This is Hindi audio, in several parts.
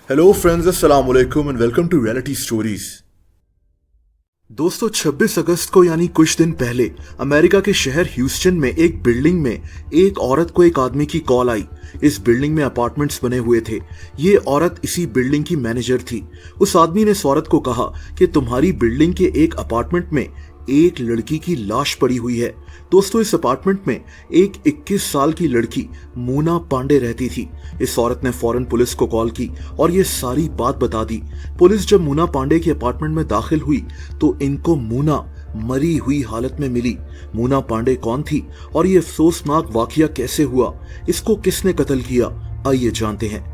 हेलो फ्रेंड्स, अस्सलाम वालेकुम and welcome to reality stories. दोस्तों, 26 अगस्त को यानी कुछ दिन पहले अमेरिका के शहर ह्यूस्टन में एक बिल्डिंग में एक औरत को एक आदमी की कॉल आई। इस बिल्डिंग में अपार्टमेंट्स बने हुए थे। ये औरत इसी बिल्डिंग की मैनेजर थी। उस आदमी ने इस औरत को कहा कि तुम्हारी बिल्डिंग के एक अपार्टमेंट में एक लड़की की लाश पड़ी हुई है। दोस्तों, इस अपार्टमेंट में एक 21 साल की लड़की मोना पांडे रहती थी। इस औरत ने फौरन पुलिस को कॉल की और ये सारी बात बता दी। पुलिस जब मोना पांडे के अपार्टमेंट में दाखिल हुई तो इनको मोना मरी हुई हालत में मिली। मोना पांडे कौन थी और ये अफसोसनाक वाकया कैसे हुआ, इसको किसने कत्ल किया, आइए जानते हैं।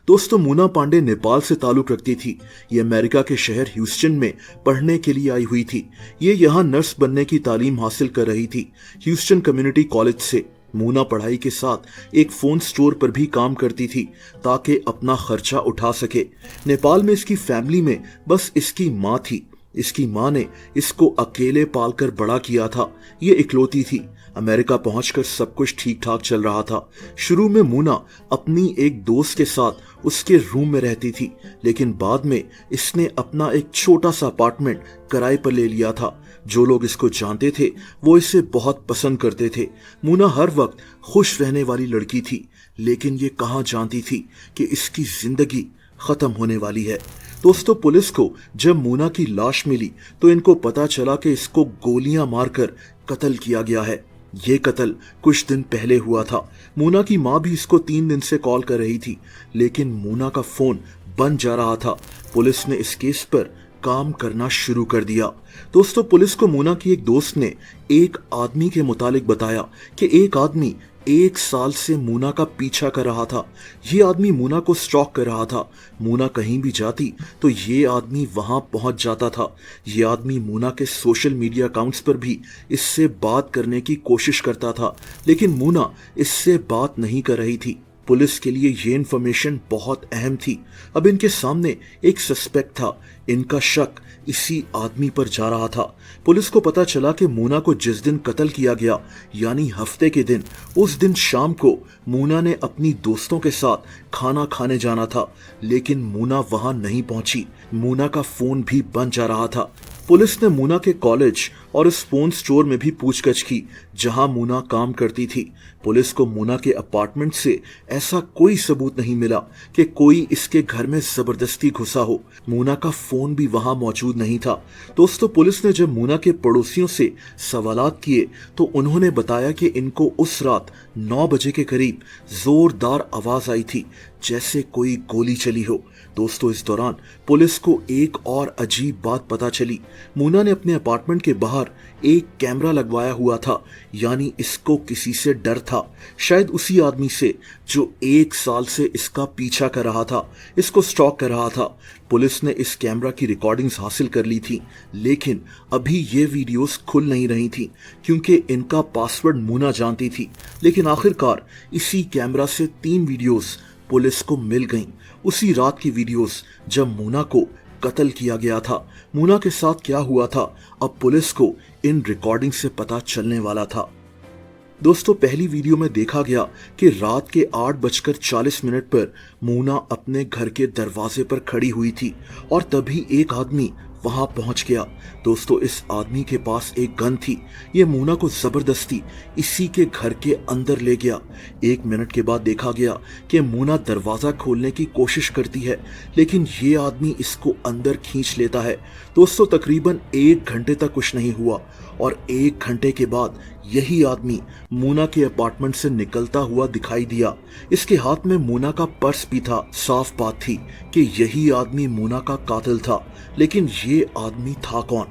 दोस्तों, मोना पांडे नेपाल से ताल्लुक रखती थी। ये अमेरिका के शहर ह्यूस्टन में पढ़ने के लिए आई हुई थी। ये यहाँ नर्स बनने की तालीम हासिल कर रही थी ह्यूस्टन कम्युनिटी कॉलेज से। मोना पढ़ाई के साथ एक फोन स्टोर पर भी काम करती थी ताकि अपना खर्चा उठा सके। नेपाल में इसकी फैमिली में बस इसकी माँ थी। इसकी माँ ने इसको अकेले पालकर बड़ा किया था। ये इकलौती थी। अमेरिका पहुंचकर सब कुछ ठीक ठाक चल रहा था। शुरू में मोना अपनी एक दोस्त के साथ उसके रूम में रहती थी, लेकिन बाद में इसने अपना एक छोटा सा अपार्टमेंट किराए पर ले लिया था। जो लोग इसको जानते थे वो इसे बहुत पसंद करते थे। मोना हर वक्त खुश रहने वाली लड़की थी, लेकिन ये कहाँ जानती थी कि इसकी जिंदगी खत्म होने वाली है। दोस्तों, पुलिस को जब मोना की लाश मिली तो इनको पता चला कि इसको गोलियां मारकर कत्ल किया गया है। ये कत्ल कुछ दिन पहले हुआ था। मोना की माँ भी इसको 3 दिन से कॉल कर रही थी, लेकिन मोना का फोन बंद जा रहा था। पुलिस ने इस केस पर काम करना शुरू कर दिया। दोस्तों, पुलिस को मोना की एक दोस्त ने एक आदमी के मुतालिक बताया कि एक आदमी 1 साल से मोना का पीछा कर रहा था। ये आदमी मोना को स्टॉक कर रहा था। मोना कहीं भी जाती तो ये आदमी वहां पहुंच जाता था। ये आदमी मोना के सोशल मीडिया अकाउंट्स पर भी इससे बात करने की कोशिश करता था, लेकिन मोना इससे बात नहीं कर रही थी। पुलिस के लिए ये इन्फॉर्मेशन बहुत अहम थी। अब इनके सामने एक सस्पेक्ट था। इनका शक इसी आदमी पर जा रहा था। पुलिस को पता चला कि मोना को जिस दिन कत्ल किया गया यानी हफ्ते के दिन, उस दिन शाम को मोना ने अपनी दोस्तों के साथ खाना खाने जाना था, लेकिन मोना वहां नहीं पहुंची। मोना का फोन भी बंद जा रहा था। पुलिस ने मोना के कॉलेज और उस फोन स्टोर में भी पूछताछ की जहां मोना काम करती थी। पुलिस को मोना के अपार्टमेंट से ऐसा कोई सबूत नहीं मिला कि कोई इसके घर में जबरदस्ती घुसा हो। मोना का फोन भी वहां मौजूद नहीं था। दोस्तों, पुलिस ने जब मोना के पड़ोसियों से सवालात किए तो उन्होंने बताया कि इनको उस रात 9 बजे के करीब जोरदार आवाज आई थी, जैसे कोई गोली चली हो। दोस्तों, इस दौरान पुलिस को एक और अजीब बात पता चली। मोना ने अपने अपार्टमेंट के बाहर एक कैमरा लगवाया हुआ था, यानी इसको किसी से डर था, शायद उसी आदमी से जो 1 साल से इसका पीछा कर रहा था, इसको स्टॉक कर रहा था। पुलिस ने इस कैमरा की रिकॉर्डिंग्स हासिल कर ली थी, लेकिन अभी ये वीडियोस खुल नहीं रही थी क्योंकि इनका पासवर्ड मोना जानती थी। लेकिन आखिरकार इसी कैमरा से 3 वीडियोस पुलिस को मिल गईं। उसी रात की वीडियोस जब मोना को कत्ल किया गया था। मोना के साथ क्या हुआ था, अब पुलिस को इन रिकॉर्डिंग से पता चलने वाला था। दोस्तों, पहली वीडियो में देखा गया कि रात के 8:40 पर मोना अपने घर के दरवाजे पर खड़ी हुई थी और तभी एक आदमी वहां पहुंच गया। दोस्तों, इस आदमी के पास एक गन थी। ये मोना को जबरदस्ती इसी के घर के अंदर ले गया। 1 मिनट के बाद देखा गया कि मोना दरवाजा खोलने की कोशिश करती है, लेकिन ये आदमी इसको अंदर खींच लेता है। दोस्तों, तकरीबन 1 घंटे तक कुछ नहीं हुआ और 1 घंटे के बाद यही आदमी मोना के अपार्टमेंट से निकलता हुआ दिखाई दिया। इसके हाथ में मोना का पर्स भी था। साफ बात थी कि यही आदमी मोना का कातिल था, लेकिन ये आदमी था कौन?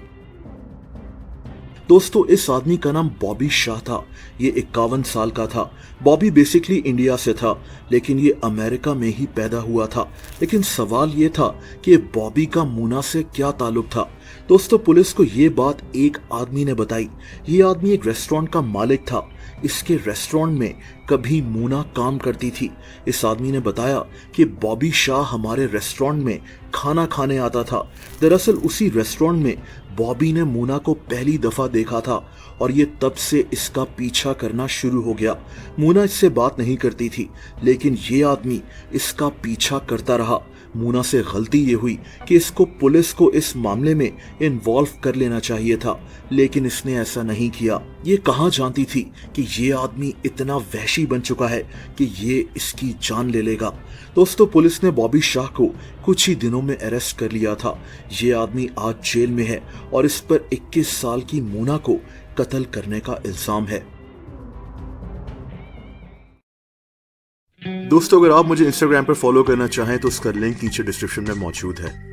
दोस्तों, इस आदमी का नाम बॉबी शाह था। ये 51 साल का था। बॉबी बेसिकली इंडिया से था, लेकिन ये अमेरिका में ही पैदा हुआ था। लेकिन सवाल ये था कि बॉबी का मोना से क्या ताल्लुक था। दोस्तों, पुलिस को ये बात एक आदमी ने बताई। ये आदमी एक रेस्टोरेंट का मालिक था। इसके रेस्टोरेंट में कभी मोना काम करती थी। इस आदमी ने बताया कि बॉबी शाह हमारे रेस्टोरेंट में खाना खाने आता था। दरअसल उसी रेस्टोरेंट में बॉबी ने मोना को पहली दफा देखा था और ये तब से इसका पीछा करना शुरू हो गया। मोना इससे बात नहीं करती थी, लेकिन ये आदमी इसका पीछा करता रहा। मोना से गलती ये हुई कि इसको पुलिस को इस मामले में इन्वॉल्व कर लेना चाहिए था, लेकिन इसने ऐसा नहीं किया। ये कहाँ जानती थी कि ये आदमी इतना वहशी बन चुका है कि ये इसकी जान ले लेगा। दोस्तों, पुलिस ने बॉबी शाह को कुछ ही दिनों में अरेस्ट कर लिया था। ये आदमी आज जेल में है और इस पर 21 साल की मोना को कत्ल करने का इल्जाम है। दोस्तों, अगर आप मुझे इंस्टाग्राम पर फॉलो करना चाहें तो उसका लिंक नीचे डिस्क्रिप्शन में मौजूद है।